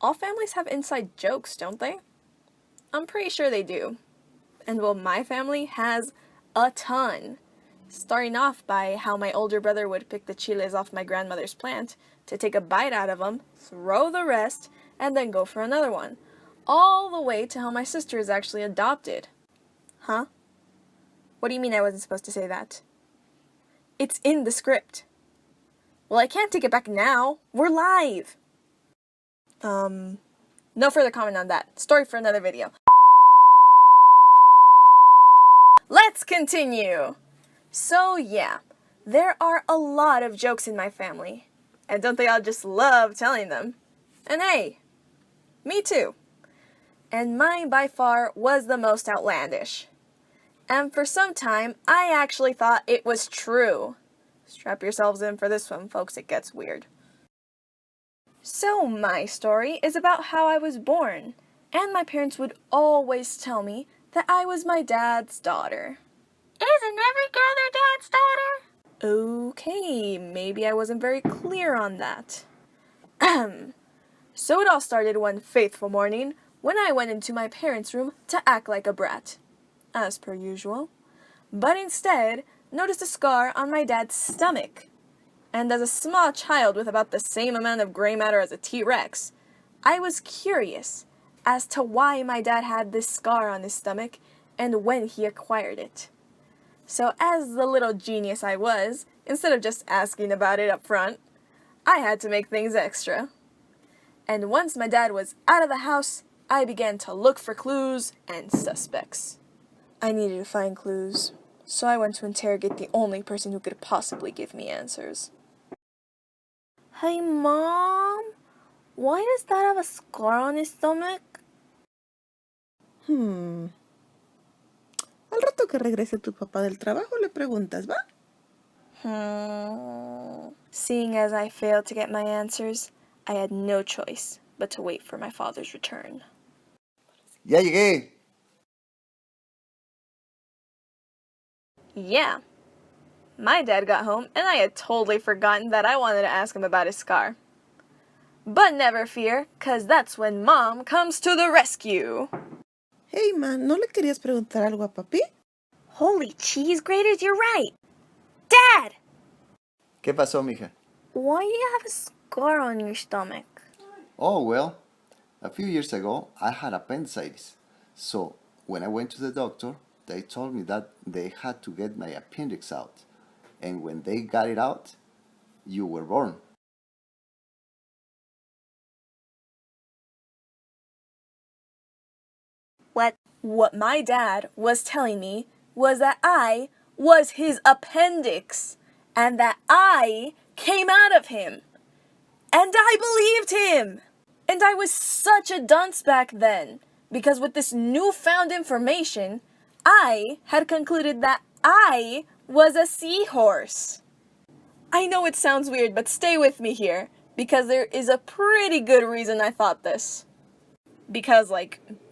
All families have inside jokes, don't they? I'm pretty sure they do. And well, my family has a ton. Starting off by how my older brother would pick the chiles off my grandmother's plant to take a bite out of them, throw the rest, and then go for another one. All the way to how my sister is actually adopted. Huh? What do you mean I wasn't supposed to say that? It's in the script. Well, I can't take it back now. We're live. No further comment on that. Story for another video. Let's continue. So yeah, there are a lot of jokes in my family. And don't they all just love telling them? And hey, me too. And mine by far was the most outlandish. And for some time, I actually thought it was true. Strap yourselves in for this one, folks, it gets weird. So my story is about how I was born, and my parents would always tell me that I was my dad's daughter. Isn't every girl their dad's daughter? Okay, maybe I wasn't very clear on that. So it all started one fateful morning when I went into my parents' room to act like a brat, as per usual, but instead noticed a scar on my dad's stomach. And as a small child with about the same amount of gray matter as a T-Rex, I was curious as to why my dad had this scar on his stomach and when he acquired it. So as the little genius I was, instead of just asking about it up front, I had to make things extra. And once my dad was out of the house, I began to look for clues and suspects. I needed to find clues, so I went to interrogate the only person who could possibly give me answers. Hey, Mom, why does Dad have a scar on his stomach? Al rato que regrese tu papá del trabajo le preguntas, ¿va? Seeing as I failed to get my answers, I had no choice but to wait for my father's return. ¡Ya llegué! Yeah. My dad got home and I had totally forgotten that I wanted to ask him about his scar. But never fear, 'cause that's when Mom comes to the rescue. Hey, ma, ¿no le querías preguntar algo a papi? Holy cheese graters, you're right! Dad! ¿Qué pasó, mija? Why do you have a scar on your stomach? Oh, well, a few years ago, I had appendicitis. So, when I went to the doctor, they told me that they had to get my appendix out. And when they got it out, you were born. What my dad was telling me was that I was his appendix, and that I came out of him. And I believed him! And I was such a dunce back then, because with this newfound information, I had concluded that I was a seahorse. I know it sounds weird, but stay with me here, because there is a pretty good reason I thought this. Because,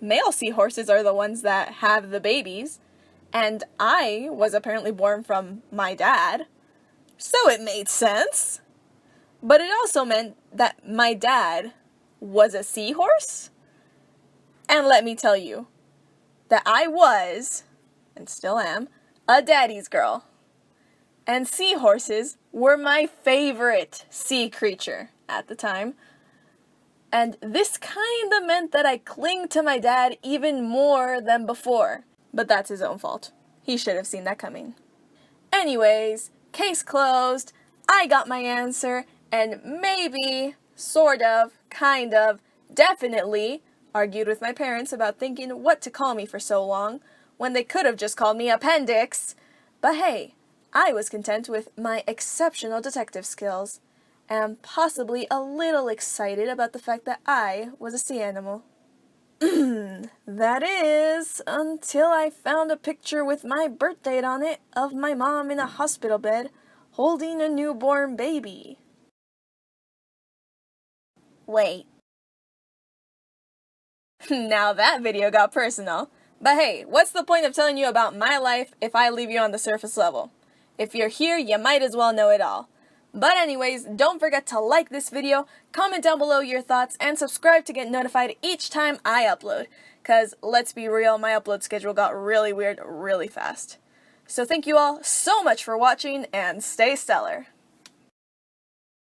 male seahorses are the ones that have the babies, and I was apparently born from my dad, so it made sense. But it also meant that my dad was a seahorse. And let me tell you, that I was, and still am, a daddy's girl. And seahorses were my favorite sea creature at the time. And this kinda meant that I clinged to my dad even more than before. But that's his own fault. He should have seen that coming. Anyways, case closed. I got my answer, and maybe, sort of, kind of, definitely argued with my parents about thinking what to call me for so long, when they could have just called me Appendix. But hey, I was content with my exceptional detective skills, and possibly a little excited about the fact that I was a sea animal. That is, until I found a picture with my birth date on it of my mom in a hospital bed holding a newborn baby. Wait. Now that video got personal. But hey, what's the point of telling you about my life if I leave you on the surface level? If you're here, you might as well know it all. But anyways, don't forget to like this video, comment down below your thoughts, and subscribe to get notified each time I upload. Cause let's be real, my upload schedule got really weird really fast. So thank you all so much for watching, and stay stellar!